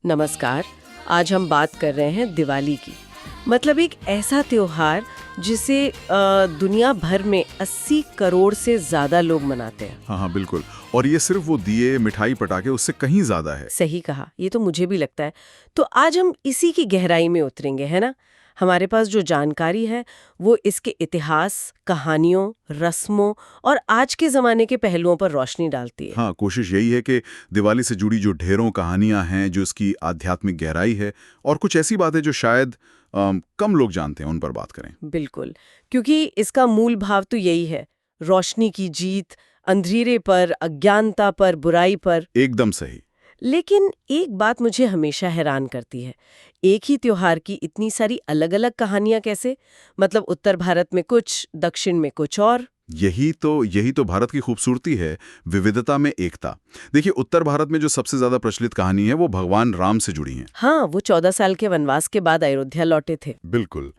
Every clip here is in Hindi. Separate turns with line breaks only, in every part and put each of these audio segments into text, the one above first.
नमस्कार। आज हम बात कर रहे हैं दिवाली की। मतलब एक ऐसा त्योहार जिसे दुनिया भर में 80 करोड़ से ज्यादा लोग मनाते हैं।
हाँ, बिल्कुल। और ये सिर्फ वो दिए, मिठाई, पटाखे उससे कहीं ज्यादा है।
सही कहा, ये तो मुझे भी लगता है। तो आज हम इसी की गहराई में उतरेंगे, है ना। हमारे पास जो जानकारी है वो इसके इतिहास, कहानियों, रस्मों और आज के जमाने के पहलुओं पर रोशनी डालती है।
हाँ, कोशिश यही है कि दिवाली से जुड़ी जो ढेरों कहानियां हैं, जो इसकी आध्यात्मिक गहराई है और कुछ ऐसी बातें जो शायद कम लोग जानते हैं, उन पर बात करें।
बिल्कुल, क्योंकि इसका मूल भाव तो यही है, रोशनी की जीत, अंधेरे पर, अज्ञानता पर, बुराई पर।
एकदम सही।
लेकिन एक बात मुझे हमेशा हैरान करती है, एक ही त्योहार की इतनी सारी अलग-अलग कहानियां कैसे? मतलब उत्तर भारत में कुछ, दक्षिण में कुछ और।
यही तो भारत की खूबसूरती है, विविधता में एकता। देखिए, उत्तर भारत में जो सबसे ज्यादा प्रचलित कहानी है वो भगवान राम से जुड़ी है।
हाँ, वो 14 साल के वनवास के बाद अयोध्या लौटे थे।
बिल्कुल।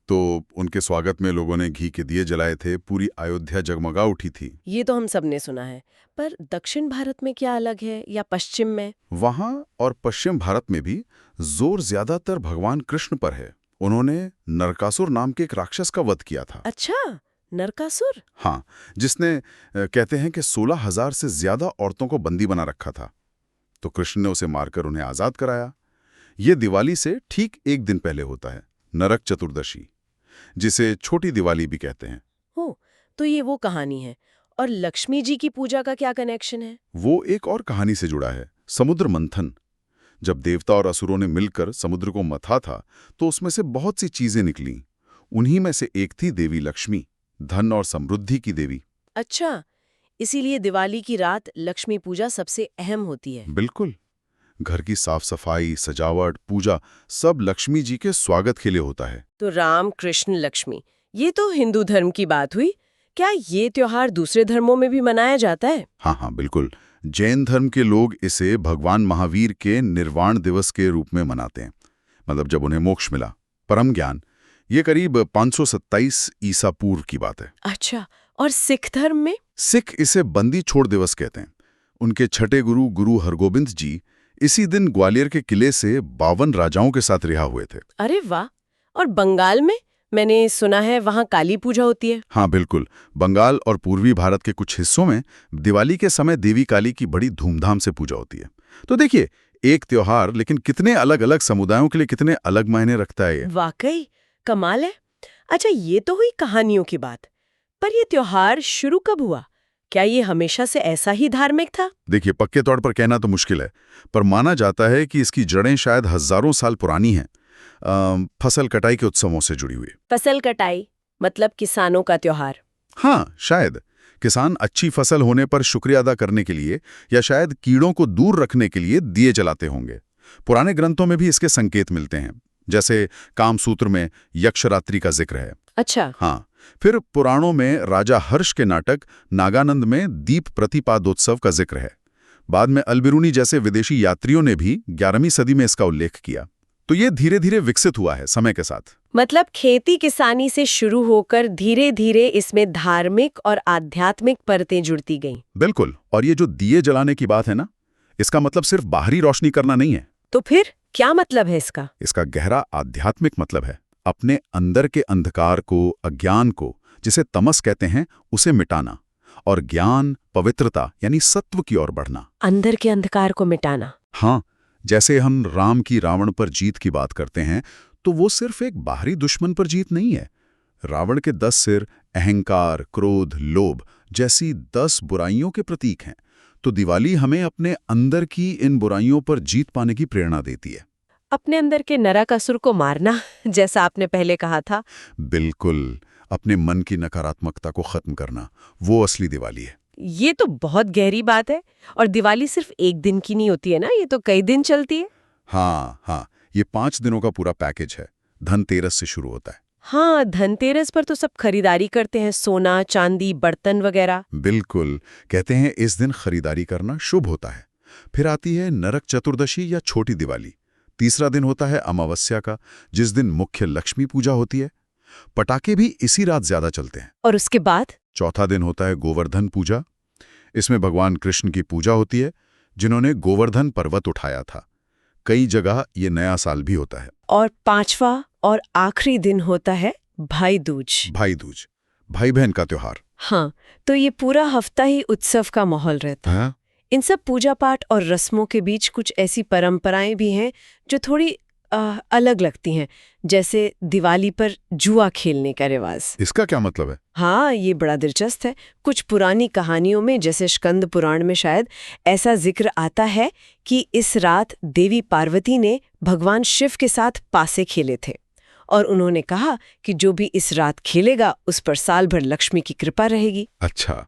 तो उनके स्वागत में लोगों ने घी के दिए जलाए थे, पूरी अयोध्या जगमगा उठी थी।
ये तो हम सब ने सुना है। पर दक्षिण भारत में क्या अलग है, या पश्चिम में?
वहां और पश्चिम भारत में भी जोर ज्यादातर भगवान कृष्ण पर है। उन्होंने नरकासुर नाम के एक राक्षस का वध किया था।
अच्छा, नरकासुर।
हाँ, जिसने कहते हैं कि 16,000 से ज्यादा औरतों को बंदी बना रखा था। तो कृष्ण ने उसे मारकर उन्हें आजाद कराया। ये दिवाली से ठीक एक दिन पहले होता है, नरक चतुर्दशी, जिसे छोटी दिवाली भी कहते हैं।
हो, तो ये वो कहानी है। और लक्ष्मी जी की पूजा का क्या कनेक्शन है?
वो एक और कहानी से जुड़ा है, समुद्र मंथन। जब देवता और असुरों ने मिलकर समुद्र को मथा था, तो उसमें से बहुत सी चीजें निकलीं। उन्हीं में से एक थी देवी लक्ष्मी, धन और समृद्धि की देवी।
अच्छा, इसीलिए दिवाली की रात लक्ष्मी पूजा सबसे अहम होती है।
बिल्कुल। घर की साफ सफाई, सजावट, पूजा सब लक्ष्मी जी के स्वागत के लिए होता है।
तो राम, कृष्ण, लक्ष्मी, ये तो हिंदू धर्म की बात हुई। क्या ये त्योहार दूसरे धर्मों में भी मनाया जाता है?
हाँ हाँ, बिल्कुल। जैन धर्म के लोग इसे भगवान महावीर के निर्वाण दिवस के रूप में मनाते हैं, मतलब जब उन्हें मोक्ष मिला, परम ज्ञान। ये करीब 527 ईसा पूर्व की बात है।
अच्छा, और सिख धर्म में?
सिख इसे बंदी छोड़ दिवस कहते हैं। उनके छठे गुरु, गुरु हरगोबिंद जी, इसी दिन ग्वालियर के किले से 52 राजाओं के साथ रिहा हुए थे।
अरे वाह। और बंगाल में? मैंने सुना है वहाँ काली पूजा होती है।
हाँ, बिल्कुल। बंगाल और पूर्वी भारत के कुछ हिस्सों में दिवाली के समय देवी काली की बड़ी धूमधाम से पूजा होती है। तो देखिए, एक त्योहार लेकिन कितने अलग अलग समुदायों के लिए कितने अलग मायने रखता है ये।
वाकई कमाल है। अच्छा, ये तो हुई कहानियों की बात, पर ये त्योहार शुरू कब हुआ? क्या ये हमेशा से ऐसा ही धार्मिक था?
देखिए, पक्के तौर पर कहना तो मुश्किल है, पर माना जाता है कि इसकी जड़ें शायद हजारों साल पुरानी हैं। फसल कटाई के उत्सवों से जुड़ी हुई।
फसल कटाई मतलब किसानों का त्योहार?
हाँ, शायद किसान अच्छी फसल होने पर शुक्रिया अदा करने के लिए या शायद कीड़ों को दूर रखने के लिए दिए जलाते होंगे। पुराने ग्रंथों में भी इसके संकेत मिलते हैं, जैसे कामसूत्र में यक्षरात्रि का जिक्र है।
अच्छा।
हाँ, फिर पुराणों में राजा हर्ष के नाटक नागानंद में दीप प्रतिपादोत्सव का जिक्र है। बाद में अलबिरूनी जैसे विदेशी यात्रियों ने भी 11वीं सदी में इसका उल्लेख किया। तो ये धीरे धीरे विकसित हुआ है समय के साथ।
मतलब खेती किसानी से शुरू होकर धीरे धीरे इसमें धार्मिक और आध्यात्मिक परतें जुड़ती गईं।
बिल्कुल। और ये जो दिए जलाने की बात है ना, इसका मतलब सिर्फ बाहरी रोशनी करना नहीं है।
तो फिर क्या मतलब है इसका?
इसका गहरा आध्यात्मिक मतलब है अपने अंदर के अंधकार को, अज्ञान को, जिसे तमस कहते हैं, उसे मिटाना, और ज्ञान, पवित्रता यानी सत्व की ओर बढ़ना।
अंदर के अंधकार को मिटाना।
हाँ, जैसे हम राम की रावण पर जीत की बात करते हैं, तो वो सिर्फ एक बाहरी दुश्मन पर जीत नहीं है। रावण के 10 सिर अहंकार, क्रोध, लोभ जैसी 10 बुराइयों के प्रतीक हैं। तो दिवाली हमें अपने अंदर की इन बुराइयों पर जीत पाने की प्रेरणा देती है।
अपने अंदर के नरकासुर को मारना, जैसा आपने पहले कहा था।
बिल्कुल, अपने मन की नकारात्मकता को खत्म करना, वो असली दिवाली है।
ये तो बहुत गहरी बात है। और दिवाली सिर्फ एक दिन की नहीं होती है ना, ये तो कई दिन चलती है।
हाँ हाँ, ये 5 दिनों का पूरा पैकेज है। धनतेरस से शुरू होता है।
हाँ, धनतेरस पर तो सब खरीदारी करते हैं, सोना, चांदी, बर्तन वगैरह।
बिल्कुल, कहते हैं इस दिन खरीदारी करना शुभ होता है। फिर आती है नरक चतुर्दशी या छोटी दिवाली। तीसरा दिन होता है अमावस्या का, जिस दिन मुख्य लक्ष्मी पूजा होती है। पटाखे भी इसी रात ज्यादा चलते हैं।
और उसके बाद?
चौथा दिन होता है गोवर्धन पूजा। इसमें भगवान कृष्ण की पूजा होती है, जिन्होंने गोवर्धन पर्वत उठाया था। कई जगह ये नया साल भी होता है।
और 5वां और आखिरी दिन होता है भाई दूज।
भाई दूज, भाई बहन का त्योहार।
हाँ, तो ये पूरा हफ्ता ही उत्सव का माहौल रहता है।
हाँ?
इन सब पूजा पाठ और रस्मों के बीच कुछ ऐसी परंपराएं भी हैं जो थोड़ी अलग लगती हैं, जैसे दिवाली पर जुआ खेलने का रिवाज।
इसका क्या मतलब है?
हाँ, ये बड़ा दिलचस्प है। कुछ पुरानी कहानियों में, जैसे स्कंद पुराण में शायद, ऐसा जिक्र आता है कि इस रात देवी पार्वती ने भगवान शिव के साथ पासे खेले थे और उन्होंने कहा कि जो भी इस रात खेलेगा उस पर साल भर लक्ष्मी की कृपा रहेगी।
अच्छा,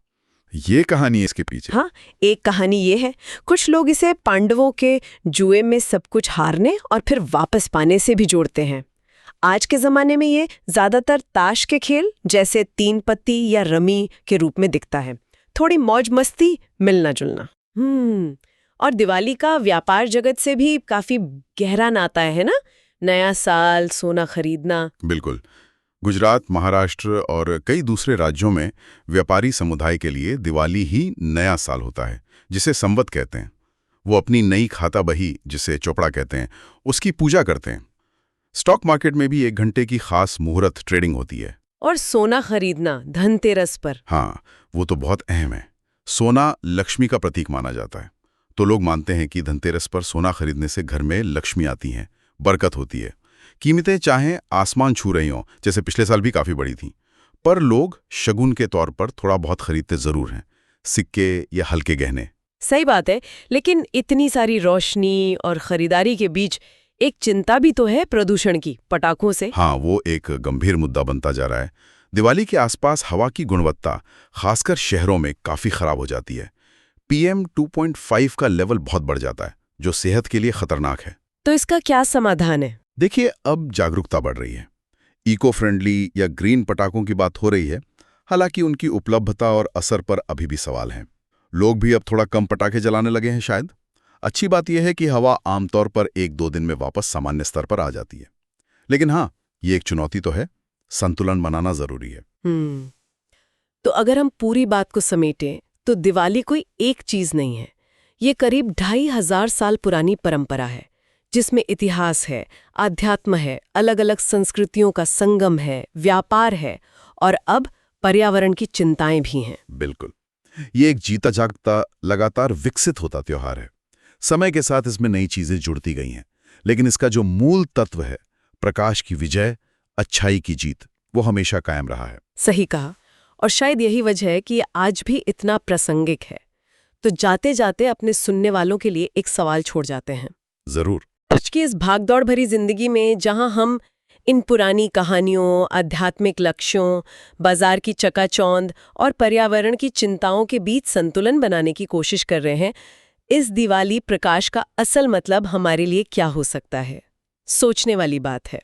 ये कहानी है इसके पीछे।
हाँ, एक कहानी ये है। कुछ लोग इसे पांडवों के जुए में सब कुछ हारने और फिर वापस पाने से भी जोड़ते हैं। आज के जमाने में ये ज्यादातर ताश के खेल जैसे 3 पत्ती या रमी के रूप में दिखता है। थोड़ी मौज मस्ती, मिलना जुलना। और दिवाली का व्यापार जगत से भी काफी गहरा नाता है ना? नया साल, सोना खरीदना।
बिल्कुल। गुजरात, महाराष्ट्र और कई दूसरे राज्यों में व्यापारी समुदाय के लिए दिवाली ही नया साल होता है, जिसे संवत कहते हैं। वो अपनी नई खाता बही, जिसे चोपड़ा कहते हैं, उसकी पूजा करते हैं। स्टॉक मार्केट में भी 1 घंटे की खास मुहूर्त ट्रेडिंग होती है।
और सोना खरीदना धनतेरस पर।
हाँ, वो तो बहुत अहम है। सोना लक्ष्मी का प्रतीक माना जाता है, तो लोग मानते हैं कि धनतेरस पर सोना खरीदने से घर में लक्ष्मी आती हैं, बरकत होती है। कीमतें चाहे आसमान छू रही हों, जैसे पिछले साल भी काफी बढ़ी थी, पर लोग शगुन के तौर पर थोड़ा बहुत खरीदते जरूर हैं, सिक्के या हल्के गहने।
सही बात है, लेकिन इतनी सारी रोशनी और खरीदारी के बीच एक चिंता भी तो है प्रदूषण की, पटाखों से।
हाँ, वो एक गंभीर मुद्दा बनता जा रहा है। दिवाली के आसपास हवा की गुणवत्ता, खासकर शहरों में, काफी खराब हो जाती है। PM 2.5 का लेवल बहुत बढ़ जाता है, जो सेहत के लिए खतरनाक है।
तो इसका क्या समाधान है?
देखिए, अब जागरूकता बढ़ रही है। इको फ्रेंडली या ग्रीन पटाखों की बात हो रही है, हालांकि उनकी उपलब्धता और असर पर अभी भी सवाल हैं। लोग भी अब थोड़ा कम पटाखे जलाने लगे हैं शायद। अच्छी बात यह है कि हवा आमतौर पर 1-2 दिन में वापस सामान्य स्तर पर आ जाती है। लेकिन हाँ, ये एक चुनौती तो है, संतुलन बनाना जरूरी है।
तो अगर हम पूरी बात को समेटें तो दिवाली कोई एक चीज नहीं है। ये करीब 2500 साल पुरानी परंपरा है, जिसमें इतिहास है, आध्यात्म है, अलग अलग संस्कृतियों का संगम है, व्यापार है और अब पर्यावरण की चिंताएं भी हैं।
बिल्कुल, ये एक जीता जागता, लगातार विकसित होता त्योहार है। समय के साथ इसमें नई चीजें जुड़ती गई हैं, लेकिन इसका जो मूल तत्व है, प्रकाश की विजय, अच्छाई की जीत, वो हमेशा कायम रहा है।
सही कहा, और शायद यही वजह है कि ये आज भी इतना प्रासंगिक है। तो जाते जाते अपने सुनने वालों के लिए एक सवाल छोड़ जाते हैं।
जरूर।
आज की इस भागदौड़ भरी जिंदगी में, जहां हम इन पुरानी कहानियों, आध्यात्मिक लक्ष्यों, बाजार की चकाचौंध और पर्यावरण की चिंताओं के बीच संतुलन बनाने की कोशिश कर रहे हैं, इस दिवाली प्रकाश का असल मतलब हमारे लिए क्या हो सकता है? सोचने वाली बात है।